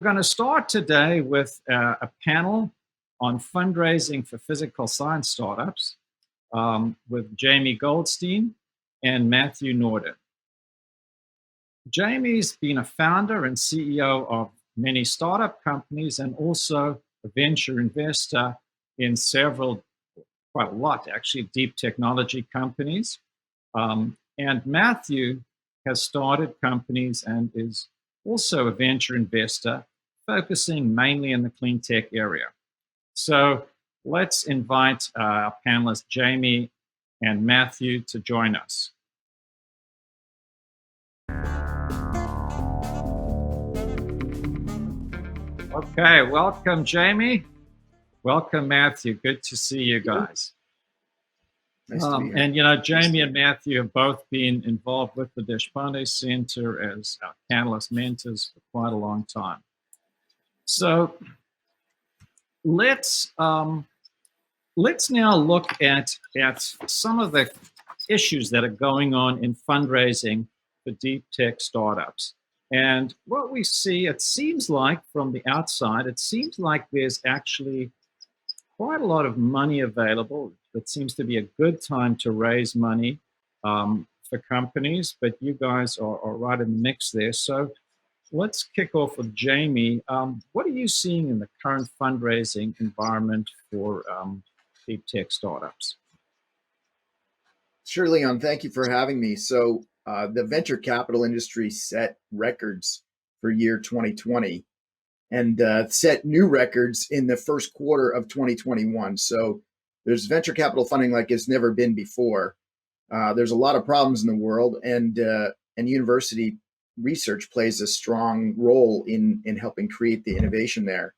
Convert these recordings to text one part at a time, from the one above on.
We're going to start today with a panel on fundraising for physical science startups with Jamie Goldstein and Matthew Norden. Jamie's been a founder and CEO of many startup companies and also a venture investor in several, quite a lot actually, deep technology companies. And Matthew has started companies and is also a venture investor focusing mainly in the clean tech area. So let's invite our panelists, Jamie and Matthew, to join us. Okay, welcome, Jamie. Welcome, Matthew. Good to see you guys. Nice to be here. And, Jamie and Matthew have both been involved with the Deshpande Center as our panelist mentors for quite a long time. So let's now look at some of the issues that are going on in fundraising for deep tech startups. And what we see, it seems like from the outside, it seems like there's actually quite a lot of money available. It seems to be a good time to raise money for companies, but you guys are right in the mix there. So let's kick off with Jamie. What are you seeing in the current fundraising environment for deep tech startups? Sure, Leon, thank you for having me. So the venture capital industry set records for year 2020 and set new records in the first quarter of 2021. So there's venture capital funding like it's never been before. There's a lot of problems in the world, and university research plays a strong role in helping create the innovation there.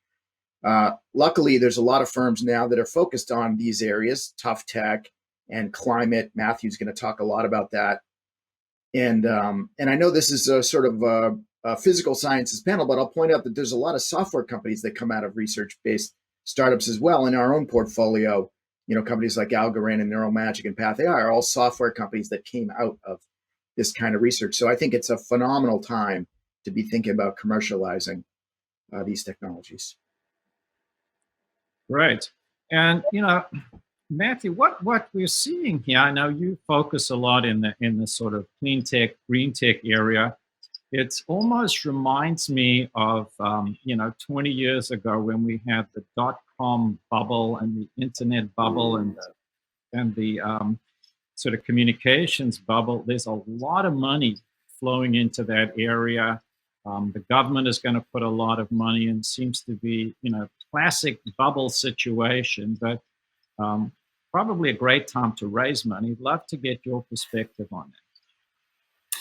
Luckily, there's a lot of firms now that are focused on these areas, tough tech and climate. Matthew's going to talk a lot about that. And I know this is a sort of a physical sciences panel, but I'll point out that there's a lot of software companies that come out of research-based startups as well. In our own portfolio, companies like Algorand and NeuroMagic and PathAI are all software companies that came out of this kind of research. So I think it's a phenomenal time to be thinking about commercializing these technologies. Right. And, Matthew, what we're seeing here, I know you focus a lot in the sort of clean tech, green tech area. It almost reminds me of, 20 years ago when we had the dot-com bubble and the internet bubble and the sort of communications bubble. There's a lot of money flowing into that area. The government is going to put a lot of money in. Seems to be, classic bubble situation, but probably a great time to raise money. Love to get your perspective on that.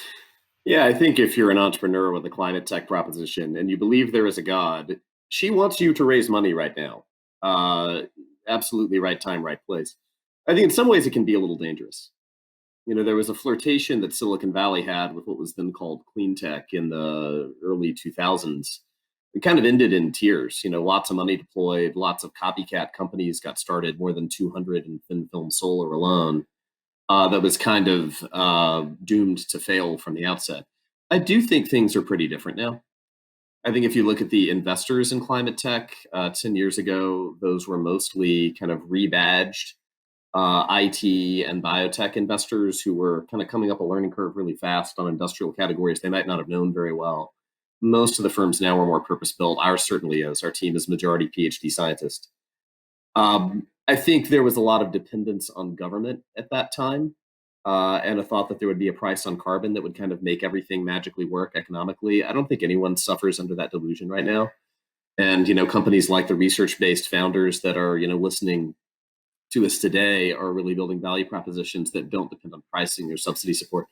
Yeah, I think if you're an entrepreneur with a climate tech proposition and you believe there is a God, she wants you to raise money right now. Absolutely right time, right place. I think in some ways it can be a little dangerous. There was a flirtation that Silicon Valley had with what was then called clean tech in the early 2000s. It kind of ended in tears. Lots of money deployed, lots of copycat companies got started, more than 200 in thin film solar alone. That was kind of doomed to fail from the outset. I do think things are pretty different now. I think if you look at the investors in climate tech 10 years ago, those were mostly kind of rebadged IT and biotech investors who were kind of coming up a learning curve really fast on industrial categories they might not have known very well. Most of the firms now are more purpose-built. Ours certainly is. Our team is majority PhD scientists. I think there was a lot of dependence on government at that time and a thought that there would be a price on carbon that would kind of make everything magically work economically. I don't think anyone suffers under that delusion right now. And, companies like the research-based founders that are, listening to us today are really building value propositions that don't depend on pricing or subsidy support.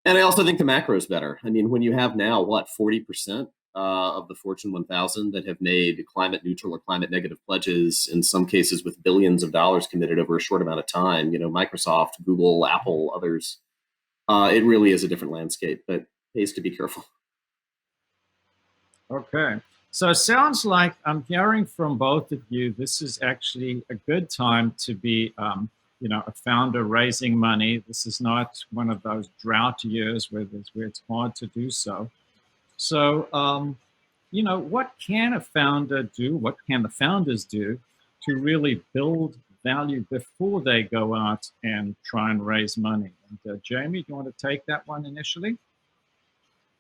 And I also think the macro is better. I mean, when you have now, 40% of the Fortune 1000 that have made climate neutral or climate negative pledges, in some cases with billions of dollars committed over a short amount of time, Microsoft, Google, Apple, others, it really is a different landscape, but it pays to be careful. Okay. So it sounds like I'm hearing from both of you, this is actually a good time to be a founder raising money. This is not one of those drought years where it's hard to do so. So what can a founder do? What can the founders do to really build value before they go out and try and raise money? And Jamie, do you want to take that one initially?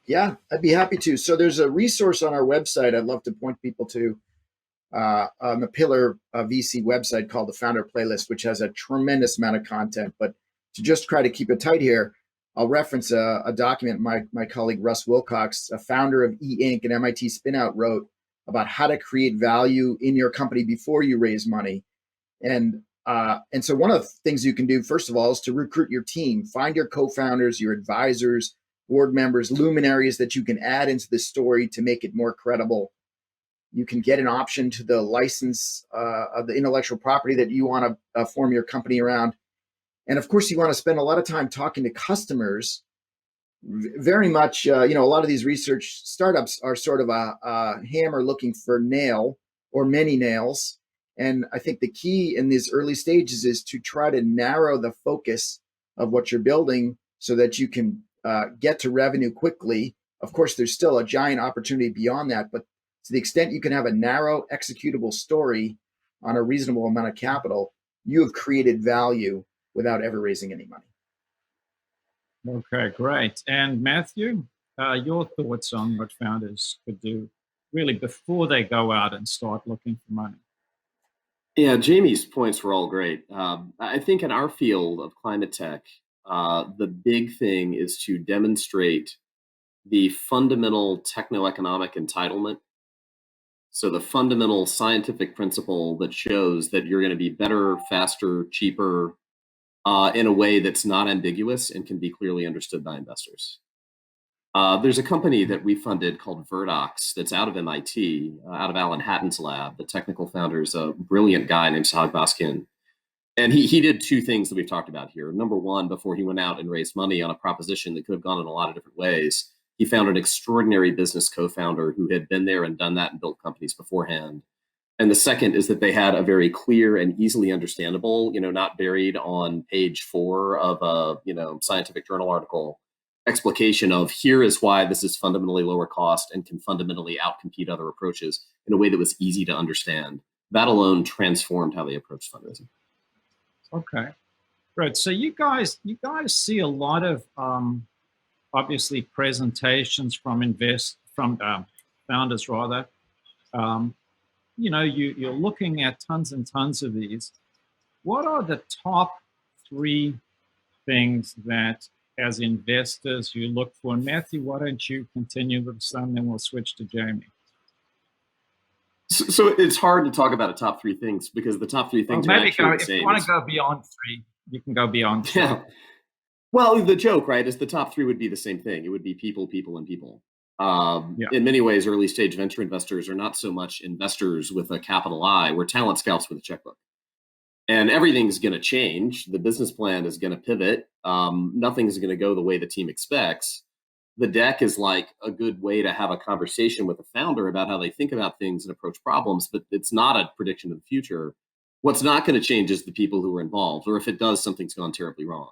Yeah, I'd be happy to. So there's a resource on our website I'd love to point people to on the Pillar VC website called the Founder Playlist, which has a tremendous amount of content. But to just try to keep it tight here, I'll reference a document my colleague Russ Wilcox, a founder of E-Ink and MIT Spinout, wrote about how to create value in your company before you raise money. And so one of the things you can do, first of all, is to recruit your team, find your co-founders, your advisors, board members, luminaries that you can add into the story to make it more credible. You can get an option to the license of the intellectual property that you want to form your company around. And of course, you want to spend a lot of time talking to customers. Very much, a lot of these research startups are sort of a hammer looking for nail or many nails. And I think the key in these early stages is to try to narrow the focus of what you're building so that you can get to revenue quickly. Of course, there's still a giant opportunity beyond that, but to the extent you can have a narrow executable story on a reasonable amount of capital, you have created value without ever raising any money. Okay, great. And Matthew, your thoughts on what founders could do really before they go out and start looking for money? Yeah, Jamie's points were all great. I think in our field of climate tech, the big thing is to demonstrate the fundamental techno-economic entitlement. So the fundamental scientific principle that shows that you're going to be better, faster, cheaper, in a way that's not ambiguous and can be clearly understood by investors. There's a company that we funded called Verdox that's out of MIT, out of Alan Hatton's lab. The technical founder is a brilliant guy named Sahag Baskin. And he did two things that we've talked about here. Number one, before he went out and raised money on a proposition that could have gone in a lot of different ways, he found an extraordinary business co-founder who had been there and done that and built companies beforehand. And the second is that they had a very clear and easily understandable, not buried on page 4 of a, scientific journal article, explication of here is why this is fundamentally lower cost and can fundamentally outcompete other approaches in a way that was easy to understand. That alone transformed how they approached fundraising. Okay, right. So you guys see a lot of obviously presentations from founders rather. You're looking at tons and tons of these. What are the top 3 things that, as investors, you look for? And Matthew, why don't you continue with some, then we'll switch to Jamie. So it's hard to talk about a top 3 things because the top 3 things are actually the same. If you want to go beyond 3, you can go beyond 3. Yeah. Well, the joke, right, is the top 3 would be the same thing. It would be people, people, and people. In many ways, early stage venture investors are not so much investors with a capital I, we're talent scouts with a checkbook. And everything's going to change. The business plan is going to pivot. Nothing's going to go the way the team expects. The deck is like a good way to have a conversation with the founder about how they think about things and approach problems, but it's not a prediction of the future. What's not going to change is the people who are involved, or if it does, something's gone terribly wrong.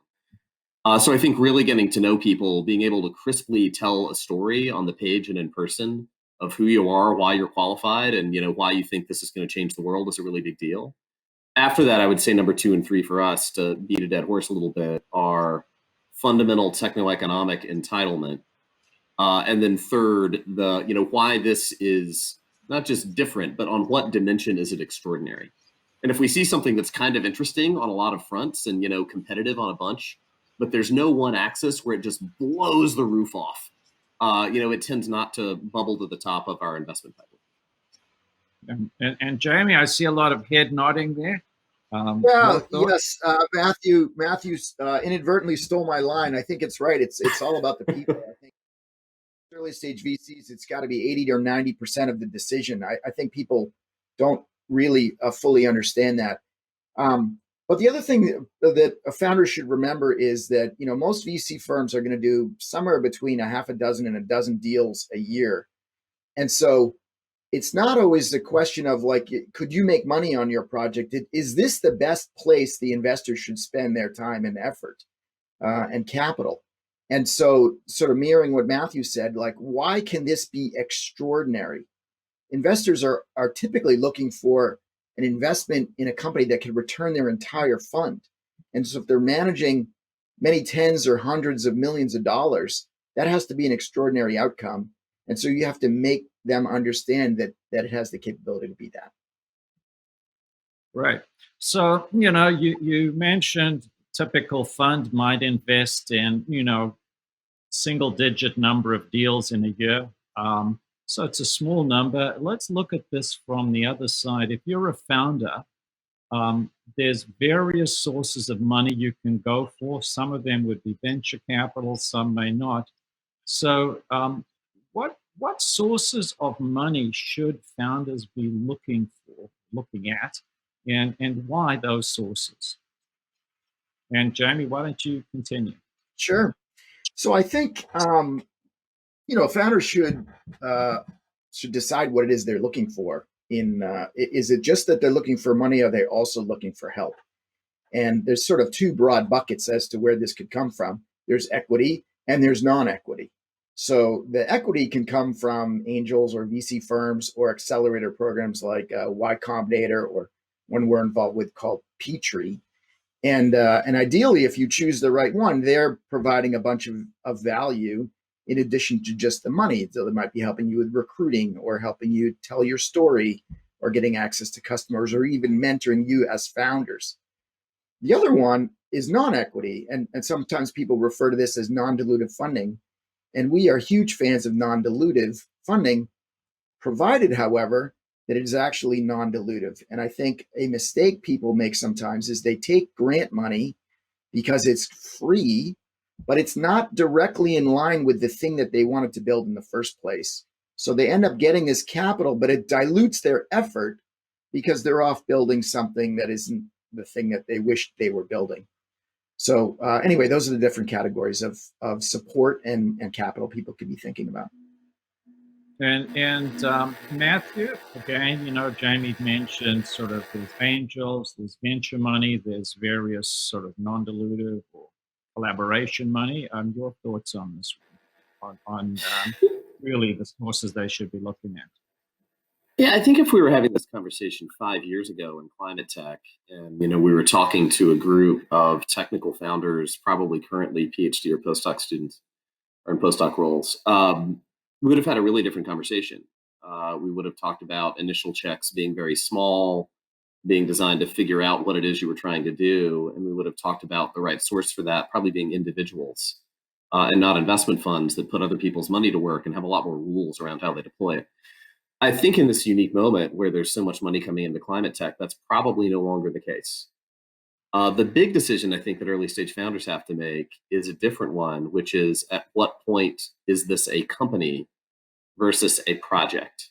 So I think really getting to know people, being able to crisply tell a story on the page and in person of who you are, why you're qualified, and why you think this is going to change the world is a really big deal. After that, I would say number 2 and 3 for us, to beat a dead horse a little bit, are fundamental techno-economic entitlement. And then third, why this is not just different, but on what dimension is it extraordinary? And if we see something that's kind of interesting on a lot of fronts and, competitive on a bunch, but there's no one axis where it just blows the roof off, it tends not to bubble to the top of our investment pipeline. And Jamie, I see a lot of head nodding there. Yes, Matthew inadvertently stole my line. I think it's right. It's all about the people. I think early stage VCs, it's got to be 80 or 90% of the decision. I think people don't really fully understand that. But the other thing that a founder should remember is that, most VC firms are going to do somewhere between a half a dozen and a dozen deals a year. And so it's not always the question of could you make money on your project? Is this the best place the investor should spend their time and effort and capital? And so sort of mirroring what Matthew said, why can this be extraordinary? investors are typically looking for an investment in a company that can return their entire fund. And so if they're managing many tens or hundreds of millions of dollars, that has to be an extraordinary outcome. And so you have to make them understand that it has the capability to be that. Right. So, you mentioned typical fund might invest in, single digit number of deals in a year. So it's a small number. Let's look at this from the other side. If you're a founder, there's various sources of money you can go for. Some of them would be venture capital, some may not. So what sources of money should founders be looking at, and why those sources? And Jamie, why don't you continue? Sure. So I think founders should decide what it is they're looking for. Is it just that they're looking for money? Or are they also looking for help? And there's sort of two broad buckets as to where this could come from. There's equity and there's non-equity. So the equity can come from angels or VC firms or accelerator programs like Y Combinator, or one we're involved with called Petrie. And ideally, if you choose the right one, they're providing a bunch of value in addition to just the money. So they might be helping you with recruiting, or helping you tell your story, or getting access to customers, or even mentoring you as founders. The other one is non-equity, and sometimes people refer to this as non-dilutive funding. And we are huge fans of non-dilutive funding, provided, however, that it is actually non-dilutive. And I think a mistake people make sometimes is they take grant money because it's free, but it's not directly in line with the thing that they wanted to build in the first place. So they end up getting this capital, but it dilutes their effort because they're off building something that isn't the thing that they wished they were building. So anyway, those are the different categories of support and capital people could be thinking about. And Matthew, again, Jamie mentioned sort of there's angels, there's venture money, there's various sort of non-dilutive or collaboration money. Your thoughts on this one, on really the sources they should be looking at? Yeah, I think if we were having this conversation 5 years ago in climate tech, and we were talking to a group of technical founders, probably currently PhD or postdoc students, or in postdoc roles, we would have had a really different conversation. We would have talked about initial checks being very small, being designed to figure out what it is you were trying to do, and we would have talked about the right source for that probably being individuals, and not investment funds that put other people's money to work and have a lot more rules around how they deploy it. I think in this unique moment where there's so much money coming into climate tech, that's probably no longer the case. The big decision I think that early stage founders have to make is a different one, which is at what point is this a company versus a project?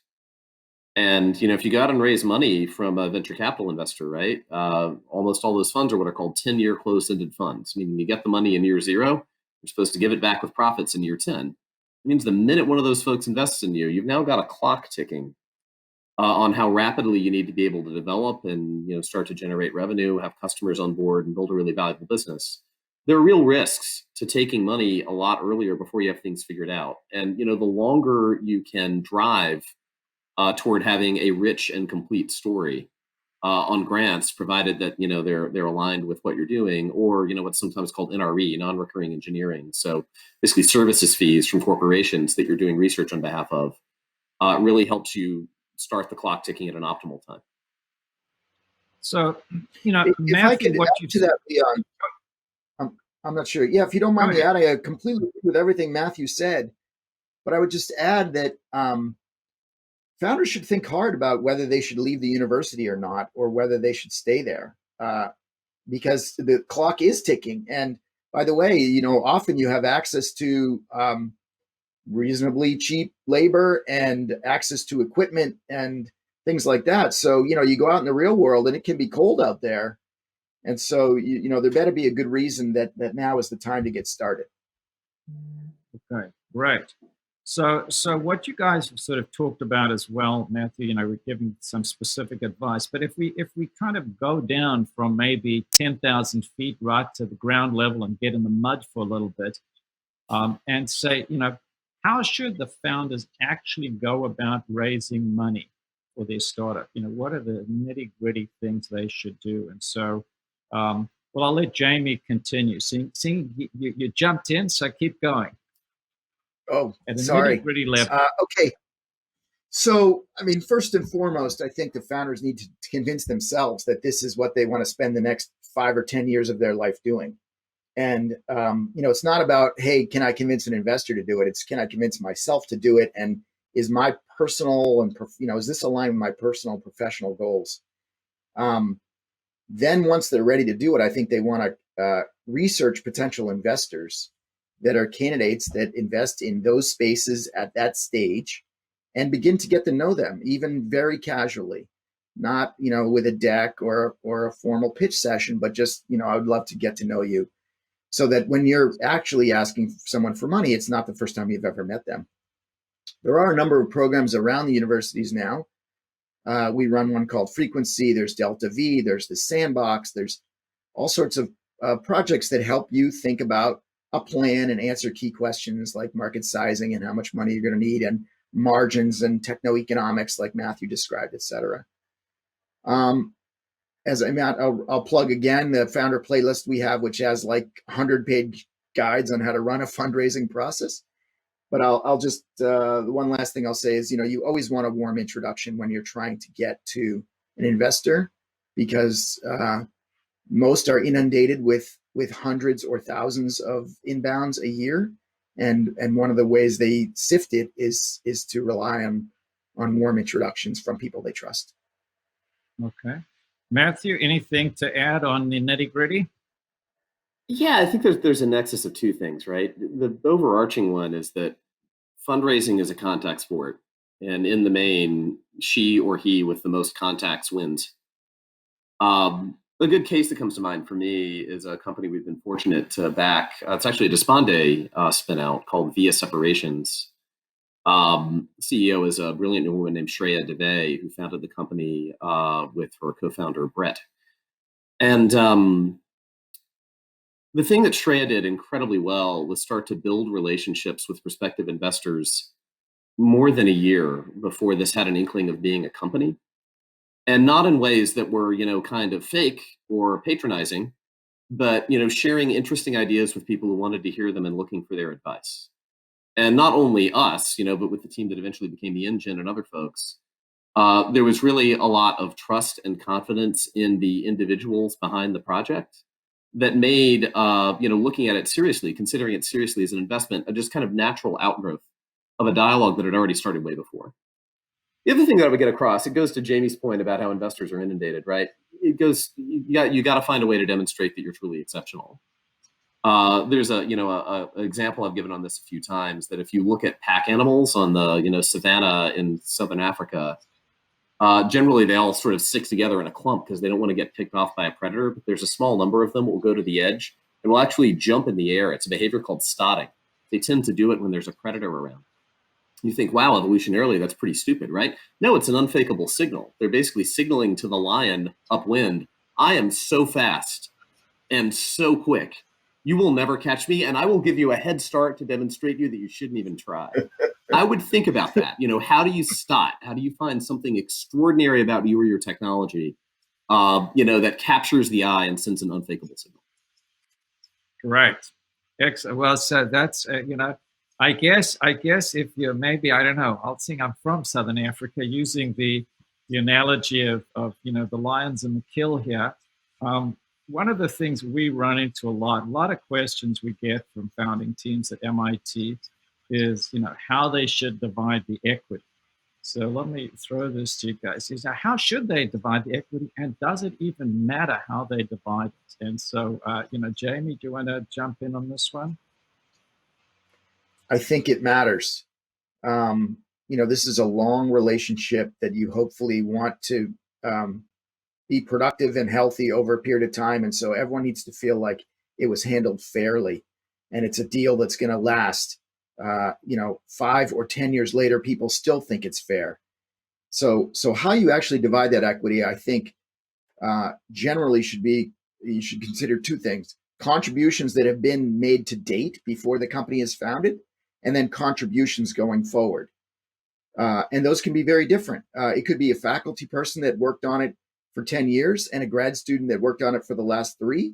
And if you go out and raise money from a venture capital investor, right? Almost all those funds are what are called 10-year closed-ended funds, meaning you get the money in year 0, you're supposed to give it back with profits in year 10. It means the minute one of those folks invests in you, you've now got a clock ticking on how rapidly you need to be able to develop and start to generate revenue, have customers on board, and build a really valuable business. There are real risks to taking money a lot earlier before you have things figured out. And the longer you can drive toward having a rich and complete story on grants, provided that they're aligned with what you're doing, or what's sometimes called NRE, non-recurring engineering. So basically, services fees from corporations that you're doing research on behalf of really helps you start the clock ticking at an optimal time. So if Matthew, I could what add you to that, Leon, I'm not sure. Yeah, if you don't mind me adding, I completely agree with everything Matthew said, but I would just add that founders should think hard about whether they should leave the university or not, or whether they should stay there, because the clock is ticking. And by the way, often you have access to reasonably cheap labor and access to equipment and things like that. So, you go out in the real world and it can be cold out there. And so, there better be a good reason that now is the time to get started. Okay, great. So what you guys have sort of talked about as well, Matthew, we're giving some specific advice, but if we kind of go down from maybe 10,000 feet right to the ground level and get in the mud for a little bit, and say, how should the founders actually go about raising money for their startup? What are the nitty gritty things they should do? And so, well, I'll let Jamie continue. See, you jumped in, so keep going Oh, at a nitty sorry. gritty level. Okay. So, I mean, first and foremost, I think the founders need to convince themselves that this is what they want to spend the next 5 or 10 years of their life doing. And, it's not about, hey, can I convince an investor to do it? It's, can I convince myself to do it? And is my personal and, is this aligned with my personal and professional goals? Then once they're ready to do it, I think they want to research potential investors that are candidates that invest in those spaces at that stage and begin to get to know them, even very casually, not, with a deck or a formal pitch session, but just, I would love to get to know you, so that when you're actually asking someone for money, it's not the first time you've ever met them. There are a number of programs around the universities now. We run one called Frequency. There's Delta V. There's the Sandbox. There's all sorts of projects that help you think about a plan and answer key questions like market sizing and how much money you're going to need, and margins and techno-economics like Matthew described, et cetera. I'll plug again the founder playlist we have, which has like 100-page guides on how to run a fundraising process. But I'll just, the one last thing I'll say is, you always want a warm introduction when you're trying to get to an investor, because most are inundated with hundreds or thousands of inbounds a year. And one of the ways they sift it is to rely on warm introductions from people they trust. Okay. Matthew, anything to add on the nitty gritty? Yeah, I think there's a nexus of two things, right? The overarching one is that fundraising is a contact sport. And in the main, she or he with the most contacts wins. A good case that comes to mind for me is a company we've been fortunate to back. It's actually a Desponde spin out called Via Separations. CEO is a brilliant new woman named Shreya Deve, who founded the company with her co-founder Brett. And the thing that Shreya did incredibly well was start to build relationships with prospective investors more than a year before this had an inkling of being a company. And not in ways that were, kind of fake or patronizing, but, sharing interesting ideas with people who wanted to hear them and looking for their advice. And not only us, but with the team that eventually became the Engine and other folks, there was really a lot of trust and confidence in the individuals behind the project that made, looking at it seriously, considering it seriously as an investment, a just kind of natural outgrowth of a dialogue that had already started way before. The other thing that I would get across, it goes to Jamie's point about how investors are inundated, right? It goes, you got to find a way to demonstrate that you're truly exceptional. There's a example I've given on this a few times, that if you look at pack animals on the savannah in Southern Africa, generally they all sort of stick together in a clump because they don't want to get picked off by a predator. But there's a small number of them that will go to the edge and will actually jump in the air. It's a behavior called stotting. They tend to do it when there's a predator around. You think, wow, evolutionarily, that's pretty stupid, right? No, it's an unfakeable signal. They're basically signaling to the lion upwind, I am so fast and so quick, you will never catch me, and I will give you a head start to demonstrate to you that you shouldn't even try. I would think about that. How do you stot? How do you find something extraordinary about you or your technology, that captures the eye and sends an unfakeable signal? Right. Excellent. Well, so that's, I guess if you're maybe, I don't know, I'll think I'm from Southern Africa, using the analogy of the lions in the kill here. One of the things we run into a lot of questions we get from founding teams at MIT is, how they should divide the equity. So let me throw this to you guys. Is how should they divide the equity, and does it even matter how they divide it? And so, Jamie, do you want to jump in on this one? I think it matters. This is a long relationship that you hopefully want to be productive and healthy over a period of time. And so everyone needs to feel like it was handled fairly, and it's a deal that's going to last. 5 or 10 years later, people still think it's fair. So how you actually divide that equity, I think, generally you should consider two things: contributions that have been made to date before the company is founded, and then contributions going forward. And those can be very different. It could be a faculty person that worked on it for 10 years and a grad student that worked on it for the last 3.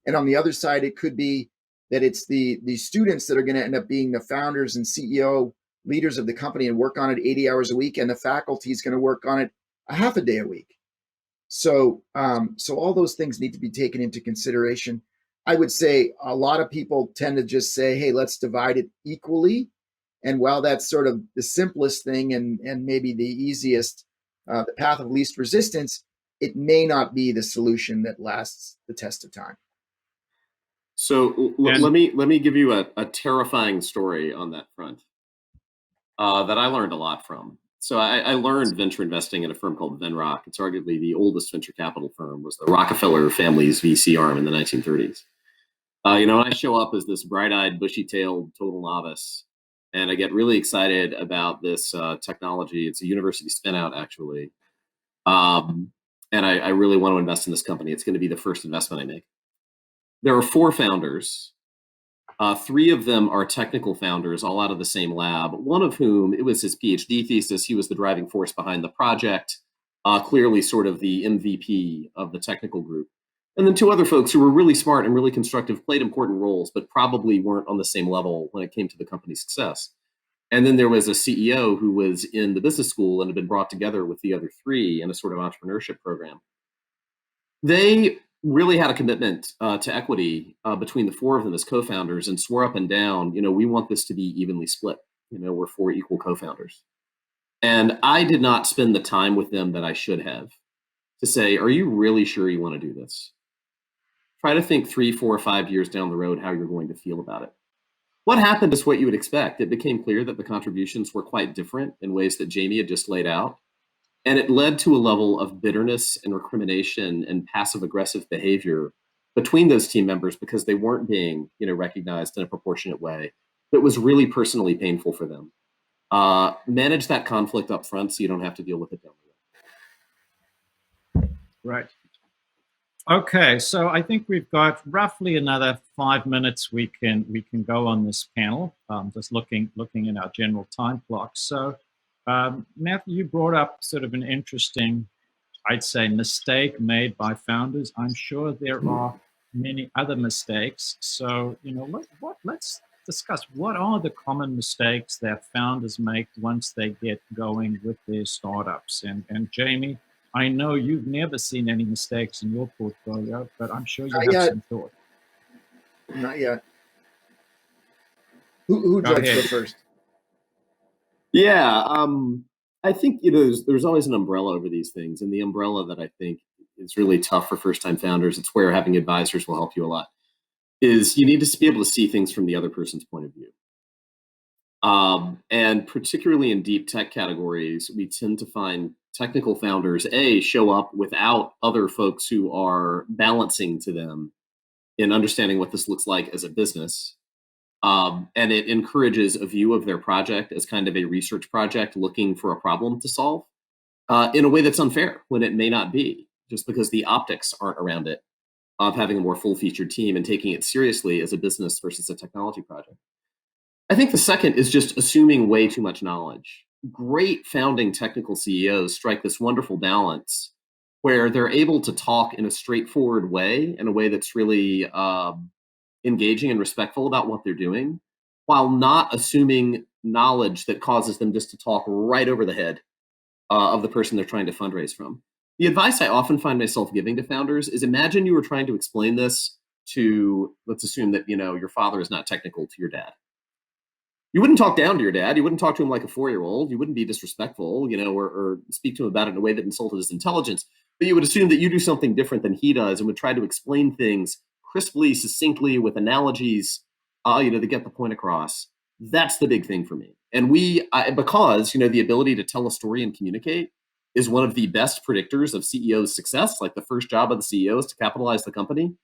And on the other side, it could be that it's the students that are going to end up being the founders and CEO leaders of the company and work on it 80 hours a week, and the faculty is going to work on it a half a day a week. So all those things need to be taken into consideration. I would say a lot of people tend to just say, hey, let's divide it equally. And while that's sort of the simplest thing and maybe the easiest, the path of least resistance, it may not be the solution that lasts the test of time. So let me give you a terrifying story on that front that I learned a lot from. So I learned venture investing at a firm called Venrock. It's arguably the oldest venture capital firm. Was the Rockefeller family's VC arm in the 1930s. And I show up as this bright-eyed, bushy-tailed total novice, and I get really excited about this technology. It's a university spin-out, actually. And I really want to invest in this company. It's going to be the first investment I make. There are 4 founders. 3 of them are technical founders, all out of the same lab, one of whom, it was his PhD thesis. He was the driving force behind the project, clearly sort of the MVP of the technical group. And then 2 other folks who were really smart and really constructive, played important roles, but probably weren't on the same level when it came to the company's success. And then there was a CEO who was in the business school and had been brought together with the other 3 in a sort of entrepreneurship program. They really had a commitment to equity between the 4 of them as co-founders, and swore up and down, we want this to be evenly split. We're 4 equal co-founders. And I did not spend the time with them that I should have to say, are you really sure you want to do this? Try to think 3, 4, 5 years down the road how you're going to feel about it. What happened is what you would expect. It became clear that the contributions were quite different in ways that Jamie had just laid out. And it led to a level of bitterness and recrimination and passive-aggressive behavior between those team members because they weren't being, recognized in a proportionate way. That was really personally painful for them. Manage that conflict up front so you don't have to deal with it down the road. Right. Okay, so I think we've got roughly another 5 minutes we can go on this panel. Just looking in our general time clock. So. Matthew, you brought up sort of an interesting, I'd say, mistake made by founders. I'm sure there are many other mistakes. So, let's discuss what are the common mistakes that founders make once they get going with their startups. And Jamie, I know you've never seen any mistakes in your portfolio, but I'm sure you have some thought. Not yet. Who'd like to go first? Yeah, I think there's always an umbrella over these things, and the umbrella that I think is really tough for first-time founders, it's where having advisors will help you a lot, is you need to be able to see things from the other person's point of view. And particularly in deep tech categories, we tend to find technical founders, show up without other folks who are balancing to them in understanding what this looks like as a business. And it encourages a view of their project as kind of a research project looking for a problem to solve in a way that's unfair when it may not be, just because the optics aren't around it of having a more full-featured team and taking it seriously as a business versus a technology project. I think the second is just assuming way too much knowledge. Great founding technical CEOs strike this wonderful balance where they're able to talk in a straightforward way, in a way that's really engaging and respectful about what they're doing, while not assuming knowledge that causes them just to talk right over the head of the person they're trying to fundraise from. The advice I often find myself giving to founders is, imagine you were trying to explain this to, let's assume that your father is not technical, to your dad. You wouldn't talk down to your dad. You wouldn't talk to him like a 4-year-old. You wouldn't be disrespectful, or speak to him about it in a way that insulted his intelligence. But you would assume that you do something different than he does and would try to explain things crisply, succinctly, with analogies, to get the point across. That's the big thing for me. And because, the ability to tell a story and communicate is one of the best predictors of CEO's success. Like, the first job of the CEO is to capitalize the company.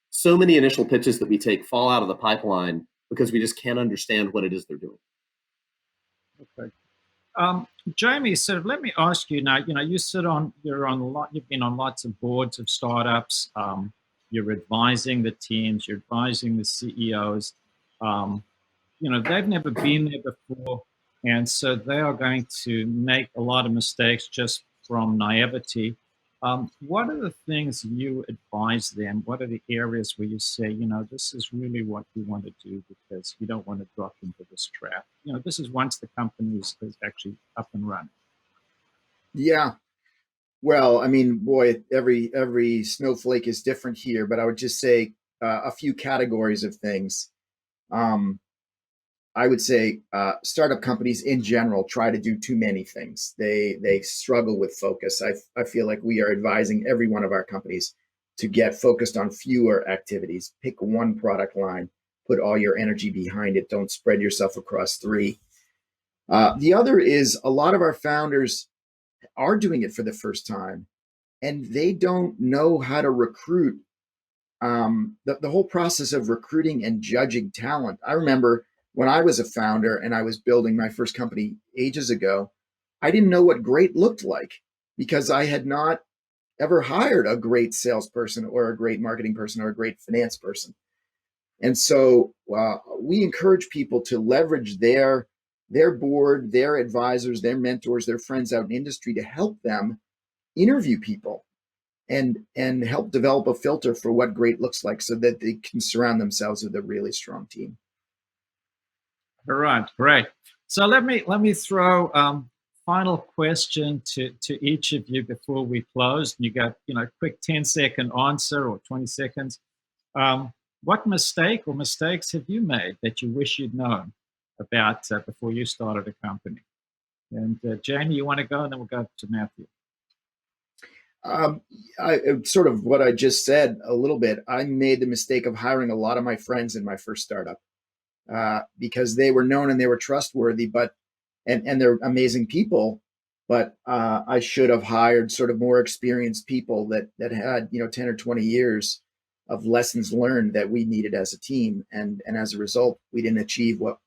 So many initial pitches that we take fall out of the pipeline because we just can't understand what it is they're doing. Okay. Jamie, so let me ask you now, you've been on lots of boards of startups. You're advising the teams, you're advising the CEOs. they've never been there before, and so they are going to make a lot of mistakes just from naivety. What are the things you advise them? What are the areas where you say, this is really what you want to do because you don't want to drop into this trap? This is once the company is actually up and running. Yeah. Well, I mean, boy, every snowflake is different here, but I would just say a few categories of things. I would say startup companies in general try to do too many things. They struggle with focus. I feel like we are advising every one of our companies to get focused on fewer activities. Pick one product line, put all your energy behind it. Don't spread yourself across three. The other is a lot of our founders are doing it for the first time, and they don't know how to recruit. The whole process of recruiting and judging talent. I remember when I was a founder and I was building my first company ages ago, I didn't know what great looked like because I had not ever hired a great salesperson or a great marketing person or a great finance person. And so we encourage people to leverage their board, their advisors, their mentors, their friends out in industry to help them interview people and help develop a filter for what great looks like so that they can surround themselves with a really strong team. All right, great. So let me throw final question to each of you before we close. You got quick 10-second answer or 20 seconds. What mistake or mistakes have you made that you wish you'd known about before you started a company? And Jamie, you want to go, and then we'll go to Matthew. Sort of what I just said a little bit. I made the mistake of hiring a lot of my friends in my first startup because they were known and they were trustworthy, and they're amazing people. But I should have hired sort of more experienced people that had 10 or 20 years of lessons learned that we needed as a team, and as a result, we didn't achieve what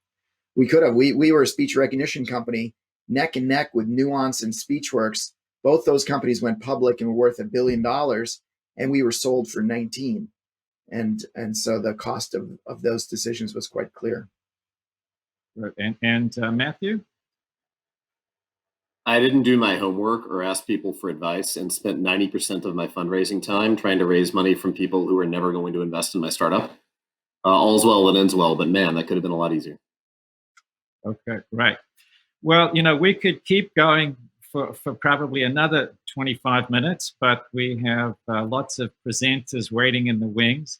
we could have. We were a speech recognition company, neck and neck with Nuance and SpeechWorks. Both those companies went public and were worth $1 billion, and we were sold for 19. And so the cost of those decisions was quite clear. And Matthew? I didn't do my homework or ask people for advice and spent 90% of my fundraising time trying to raise money from people who were never going to invest in my startup. All's well that ends well, but man, that could have been a lot easier. Okay, right. Well, we could keep going for probably another 25 minutes, but we have lots of presenters waiting in the wings.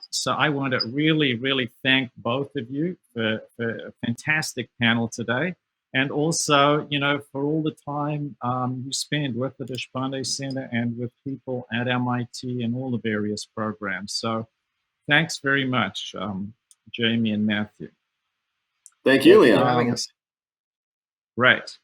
So I want to really, really thank both of you for a fantastic panel today. And also, for all the time you spend with the Deshpande Center and with people at MIT and all the various programs. So thanks very much, Jamie and Matthew. Thank you, Leon. For having us. Right.